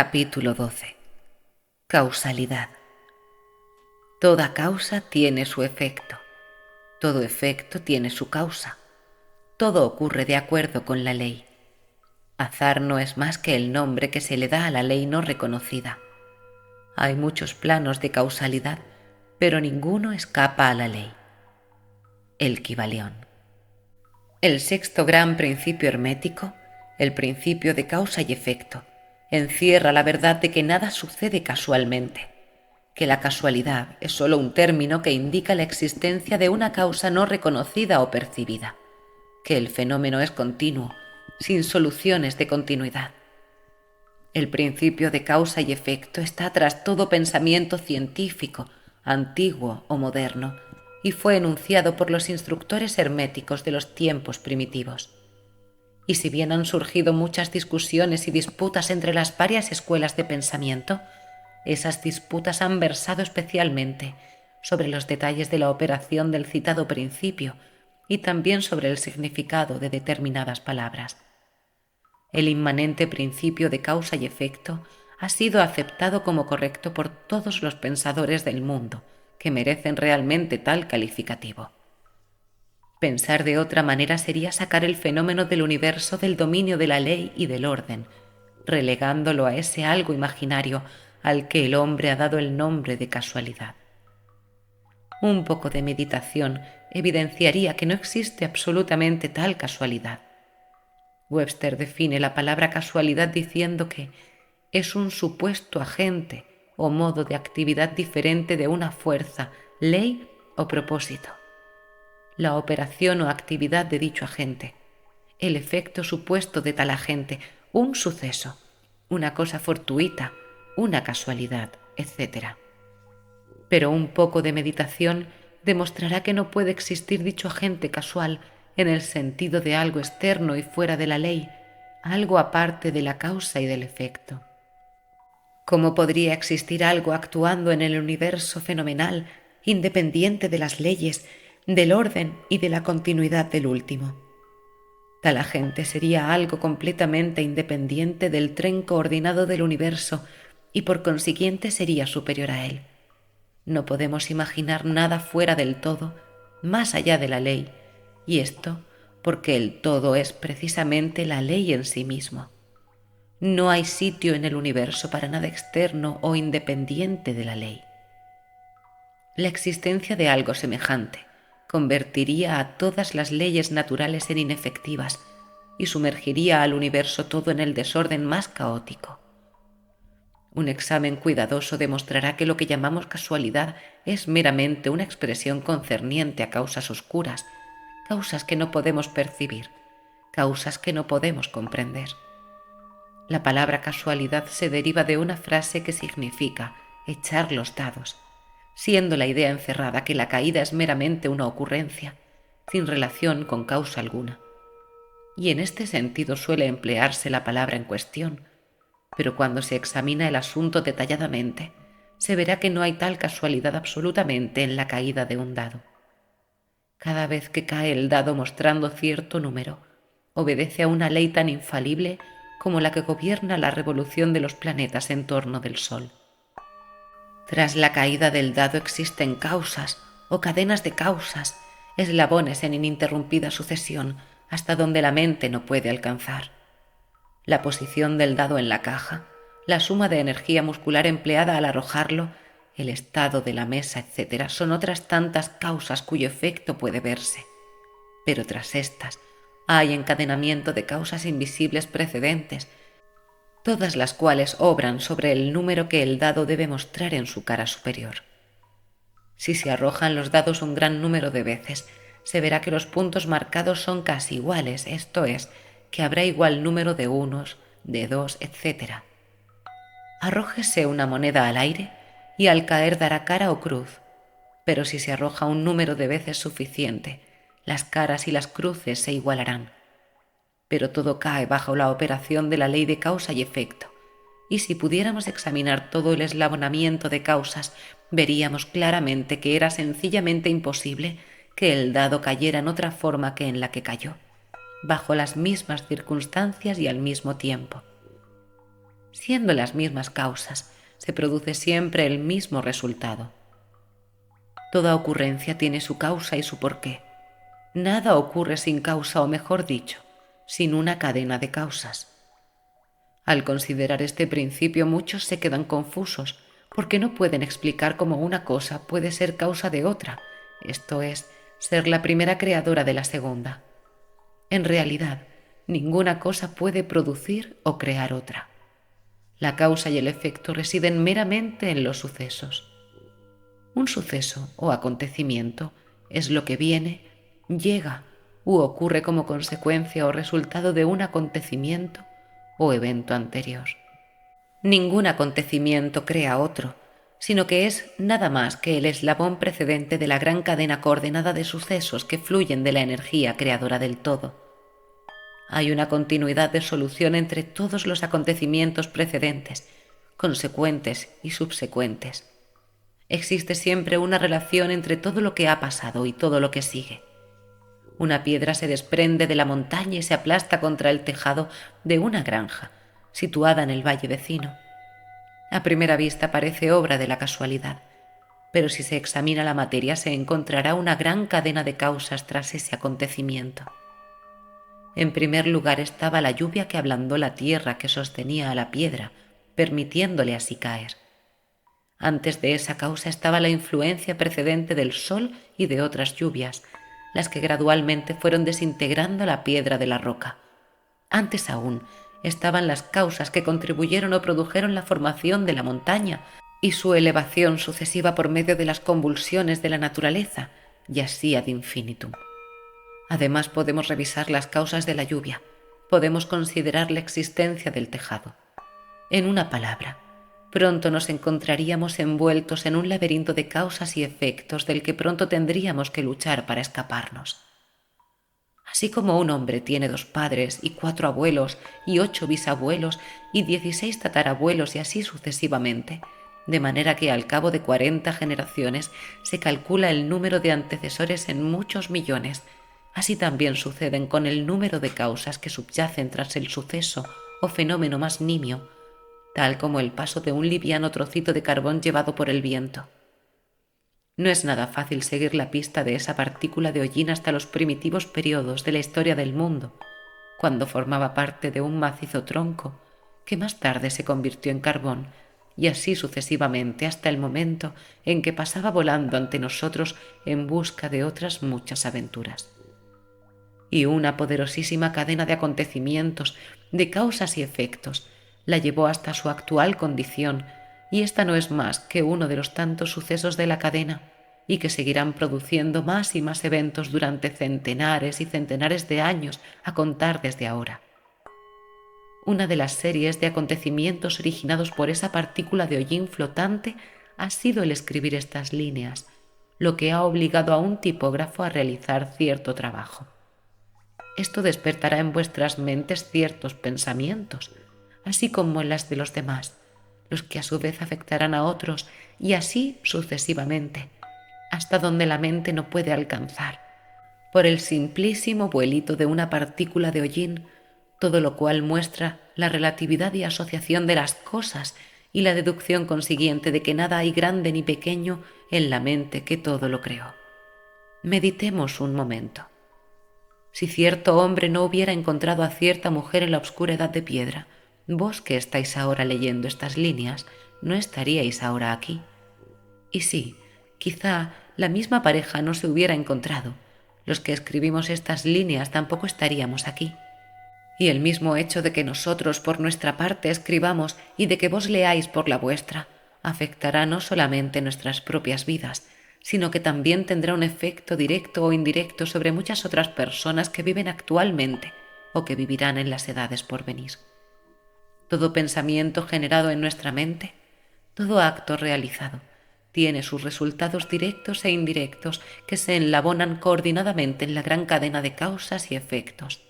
Capítulo 12. Causalidad. Toda causa tiene su efecto. Todo efecto tiene su causa. Todo ocurre de acuerdo con la ley. Azar no es más que el nombre que se le da a la ley no reconocida. Hay muchos planos de causalidad, pero ninguno escapa a la ley. El Kybalión. El sexto gran principio hermético, el principio de causa y efecto, encierra la verdad de que nada sucede casualmente, que la casualidad es sólo un término que indica la existencia de una causa no reconocida o percibida, que el fenómeno es continuo, sin soluciones de continuidad. El principio de causa y efecto está tras todo pensamiento científico, antiguo o moderno, y fue enunciado por los instructores herméticos de los tiempos primitivos. Y si bien han surgido muchas discusiones y disputas entre las varias escuelas de pensamiento, esas disputas han versado especialmente sobre los detalles de la operación del citado principio y también sobre el significado de determinadas palabras. El inmanente principio de causa y efecto ha sido aceptado como correcto por todos los pensadores del mundo que merecen realmente tal calificativo. Pensar de otra manera sería sacar el fenómeno del universo del dominio de la ley y del orden, relegándolo a ese algo imaginario al que el hombre ha dado el nombre de casualidad. Un poco de meditación evidenciaría que no existe absolutamente tal casualidad. Webster define la palabra casualidad diciendo que es un supuesto agente o modo de actividad diferente de una fuerza, ley o propósito. La operación o actividad de dicho agente, el efecto supuesto de tal agente, un suceso, una cosa fortuita, una casualidad, etc. Pero un poco de meditación demostrará que no puede existir dicho agente casual en el sentido de algo externo y fuera de la ley, algo aparte de la causa y del efecto. ¿Cómo podría existir algo actuando en el universo fenomenal, independiente de las leyes, del orden y de la continuidad del último? Tal agente sería algo completamente independiente del tren coordinado del universo y por consiguiente sería superior a él. No podemos imaginar nada fuera del todo, más allá de la ley, y esto porque el todo es precisamente la ley en sí mismo. No hay sitio en el universo para nada externo o independiente de la ley. La existencia de algo semejante convertiría a todas las leyes naturales en inefectivas y sumergiría al universo todo en el desorden más caótico. Un examen cuidadoso demostrará que lo que llamamos casualidad es meramente una expresión concerniente a causas oscuras, causas que no podemos percibir, causas que no podemos comprender. La palabra casualidad se deriva de una frase que significa echar los dados, siendo la idea encerrada que la caída es meramente una ocurrencia, sin relación con causa alguna. Y en este sentido suele emplearse la palabra en cuestión, pero cuando se examina el asunto detalladamente, se verá que no hay tal casualidad absolutamente en la caída de un dado. Cada vez que cae el dado mostrando cierto número, obedece a una ley tan infalible como la que gobierna la revolución de los planetas en torno del Sol. Tras la caída del dado existen causas o cadenas de causas, eslabones en ininterrumpida sucesión hasta donde la mente no puede alcanzar. La posición del dado en la caja, la suma de energía muscular empleada al arrojarlo, el estado de la mesa, etc., son otras tantas causas cuyo efecto puede verse. Pero tras estas hay encadenamiento de causas invisibles precedentes, todas las cuales obran sobre el número que el dado debe mostrar en su cara superior. Si se arrojan los dados un gran número de veces, se verá que los puntos marcados son casi iguales, esto es, que habrá igual número de unos, de dos, etc. Arrójese una moneda al aire y al caer dará cara o cruz, pero si se arroja un número de veces suficiente, las caras y las cruces se igualarán. Pero todo cae bajo la operación de la ley de causa y efecto, y si pudiéramos examinar todo el eslabonamiento de causas, veríamos claramente que era sencillamente imposible que el dado cayera en otra forma que en la que cayó, bajo las mismas circunstancias y al mismo tiempo. Siendo las mismas causas, se produce siempre el mismo resultado. Toda ocurrencia tiene su causa y su porqué. Nada ocurre sin causa, o mejor dicho, sin una cadena de causas. Al considerar este principio, muchos se quedan confusos porque no pueden explicar cómo una cosa puede ser causa de otra, esto es, ser la primera creadora de la segunda. En realidad, ninguna cosa puede producir o crear otra. La causa y el efecto residen meramente en los sucesos. Un suceso o acontecimiento es lo que viene, llega u ocurre como consecuencia o resultado de un acontecimiento o evento anterior. Ningún acontecimiento crea otro, sino que es nada más que el eslabón precedente de la gran cadena coordenada de sucesos que fluyen de la energía creadora del todo. Hay una continuidad de solución entre todos los acontecimientos precedentes, consecuentes y subsecuentes. Existe siempre una relación entre todo lo que ha pasado y todo lo que sigue. Una piedra se desprende de la montaña y se aplasta contra el tejado de una granja, situada en el valle vecino. A primera vista parece obra de la casualidad, pero si se examina la materia se encontrará una gran cadena de causas tras ese acontecimiento. En primer lugar estaba la lluvia que ablandó la tierra que sostenía a la piedra, permitiéndole así caer. Antes de esa causa estaba la influencia precedente del sol y de otras lluvias, las que gradualmente fueron desintegrando la piedra de la roca. Antes aún estaban las causas que contribuyeron o produjeron la formación de la montaña y su elevación sucesiva por medio de las convulsiones de la naturaleza, y así ad infinitum. Además podemos revisar las causas de la lluvia, podemos considerar la existencia del tejado. En una palabra, pronto nos encontraríamos envueltos en un laberinto de causas y efectos del que pronto tendríamos que luchar para escaparnos. Así como un hombre tiene 2 padres y 4 abuelos y 8 bisabuelos y 16 tatarabuelos y así sucesivamente, de manera que al cabo de 40 generaciones se calcula el número de antecesores en muchos millones, así también suceden con el número de causas que subyacen tras el suceso o fenómeno más nimio, tal como el paso de un liviano trocito de carbón llevado por el viento. No es nada fácil seguir la pista de esa partícula de hollín hasta los primitivos periodos de la historia del mundo, cuando formaba parte de un macizo tronco que más tarde se convirtió en carbón, y así sucesivamente hasta el momento en que pasaba volando ante nosotros en busca de otras muchas aventuras. Y una poderosísima cadena de acontecimientos, de causas y efectos, la llevó hasta su actual condición, y esta no es más que uno de los tantos sucesos de la cadena, y que seguirán produciendo más y más eventos durante centenares y centenares de años a contar desde ahora. Una de las series de acontecimientos originados por esa partícula de hollín flotante ha sido el escribir estas líneas, lo que ha obligado a un tipógrafo a realizar cierto trabajo. Esto despertará en vuestras mentes ciertos pensamientos, así como en las de los demás, los que a su vez afectarán a otros, y así sucesivamente, hasta donde la mente no puede alcanzar, por el simplísimo vuelito de una partícula de hollín, todo lo cual muestra la relatividad y asociación de las cosas y la deducción consiguiente de que nada hay grande ni pequeño en la mente que todo lo creó. Meditemos un momento. Si cierto hombre no hubiera encontrado a cierta mujer en la oscura edad de piedra, vos que estáis ahora leyendo estas líneas, no estaríais ahora aquí. Y sí, quizá la misma pareja no se hubiera encontrado, los que escribimos estas líneas tampoco estaríamos aquí. Y el mismo hecho de que nosotros por nuestra parte escribamos y de que vos leáis por la vuestra, afectará no solamente nuestras propias vidas, sino que también tendrá un efecto directo o indirecto sobre muchas otras personas que viven actualmente o que vivirán en las edades por venir. Todo pensamiento generado en nuestra mente, todo acto realizado, tiene sus resultados directos e indirectos que se enlabonan coordinadamente en la gran cadena de causas y efectos.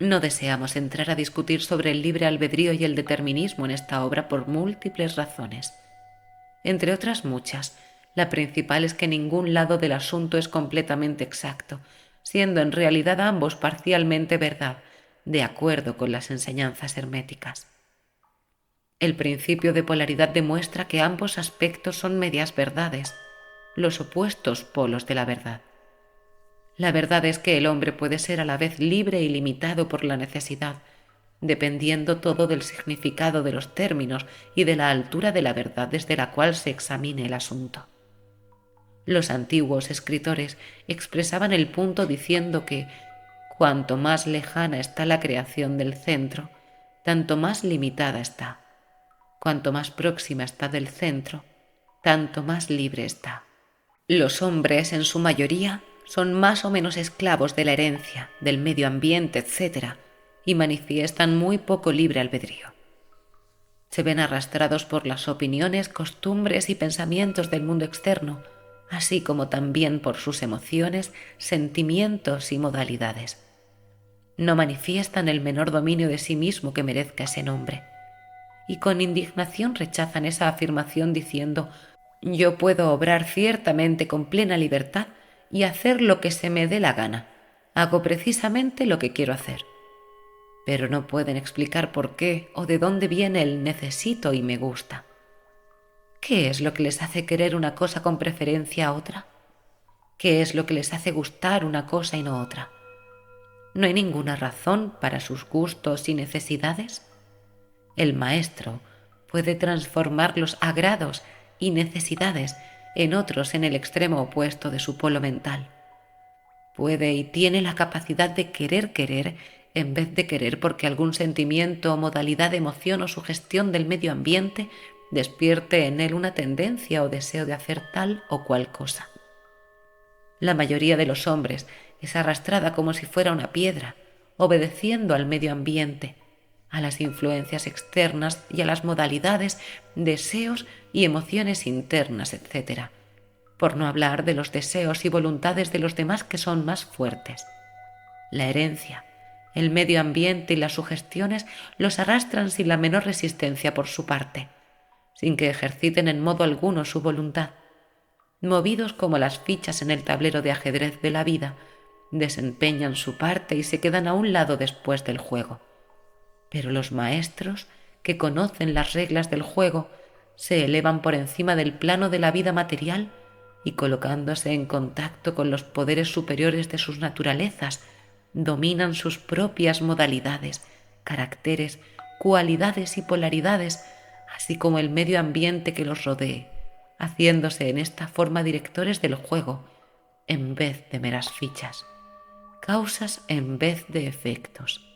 No deseamos entrar a discutir sobre el libre albedrío y el determinismo en esta obra por múltiples razones. Entre otras muchas, la principal es que ningún lado del asunto es completamente exacto, siendo en realidad ambos parcialmente verdad, de acuerdo con las enseñanzas herméticas. El principio de polaridad demuestra que ambos aspectos son medias verdades, los opuestos polos de la verdad. La verdad es que el hombre puede ser a la vez libre y limitado por la necesidad, dependiendo todo del significado de los términos y de la altura de la verdad desde la cual se examine el asunto. Los antiguos escritores expresaban el punto diciendo que cuanto más lejana está la creación del centro, tanto más limitada está. Cuanto más próxima está del centro, tanto más libre está. Los hombres, en su mayoría, son más o menos esclavos de la herencia, del medio ambiente, etc., y manifiestan muy poco libre albedrío. Se ven arrastrados por las opiniones, costumbres y pensamientos del mundo externo, así como también por sus emociones, sentimientos y modalidades. No manifiestan el menor dominio de sí mismo que merezca ese nombre, y con indignación rechazan esa afirmación diciendo: yo puedo obrar ciertamente con plena libertad y hacer lo que se me dé la gana. Hago precisamente lo que quiero hacer. Pero no pueden explicar por qué o de dónde viene el necesito y me gusta. ¿Qué es lo que les hace querer una cosa con preferencia a otra? ¿Qué es lo que les hace gustar una cosa y no otra? ¿No hay ninguna razón para sus gustos y necesidades? El maestro puede transformar los agrados y necesidades en otros en el extremo opuesto de su polo mental. Puede y tiene la capacidad de querer en vez de querer porque algún sentimiento, modalidad de emoción o sugestión del medio ambiente despierte en él una tendencia o deseo de hacer tal o cual cosa. La mayoría de los hombres es arrastrada como si fuera una piedra, obedeciendo al medio ambiente, a las influencias externas y a las modalidades, deseos y emociones internas, etc., por no hablar de los deseos y voluntades de los demás que son más fuertes. La herencia, el medio ambiente y las sugestiones los arrastran sin la menor resistencia por su parte, sin que ejerciten en modo alguno su voluntad. Movidos como las fichas en el tablero de ajedrez de la vida, desempeñan su parte y se quedan a un lado después del juego. Pero los maestros, que conocen las reglas del juego, se elevan por encima del plano de la vida material y, colocándose en contacto con los poderes superiores de sus naturalezas, dominan sus propias modalidades, caracteres, cualidades y polaridades, así como el medio ambiente que los rodee, haciéndose en esta forma directores del juego, en vez de meras fichas, causas en vez de efectos.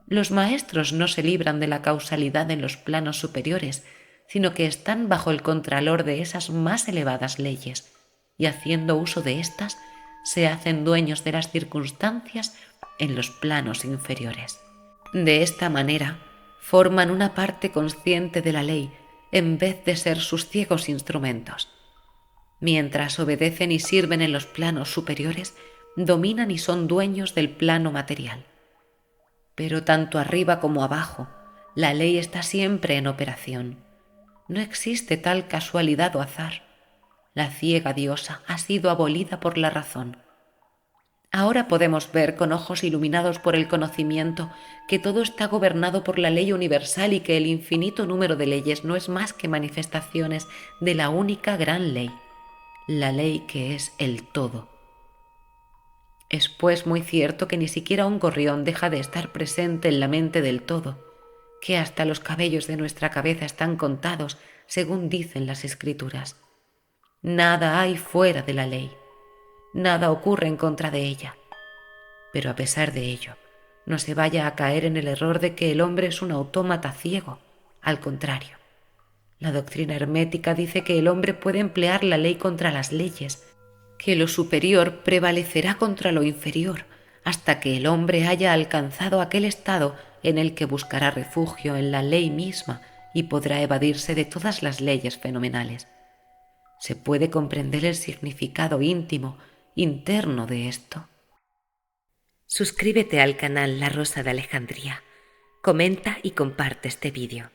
Los maestros no se libran de la causalidad en los planos superiores, sino que están bajo el contralor de esas más elevadas leyes, y haciendo uso de éstas, se hacen dueños de las circunstancias en los planos inferiores. De esta manera, forman una parte consciente de la ley, en vez de ser sus ciegos instrumentos. Mientras obedecen y sirven en los planos superiores, dominan y son dueños del plano material. Pero tanto arriba como abajo, la ley está siempre en operación. No existe tal casualidad o azar. La ciega diosa ha sido abolida por la razón. Ahora podemos ver con ojos iluminados por el conocimiento que todo está gobernado por la ley universal y que el infinito número de leyes no es más que manifestaciones de la única gran ley, la ley que es el todo. Es pues muy cierto que ni siquiera un gorrión deja de estar presente en la mente del todo, que hasta los cabellos de nuestra cabeza están contados, según dicen las Escrituras. Nada hay fuera de la ley, nada ocurre en contra de ella. Pero a pesar de ello, no se vaya a caer en el error de que el hombre es un autómata ciego. Al contrario, la doctrina hermética dice que el hombre puede emplear la ley contra las leyes, que lo superior prevalecerá contra lo inferior, hasta que el hombre haya alcanzado aquel estado en el que buscará refugio en la ley misma y podrá evadirse de todas las leyes fenomenales. ¿Se puede comprender el significado íntimo, interno de esto? Suscríbete al canal La Rosa de Alejandría, comenta y comparte este vídeo.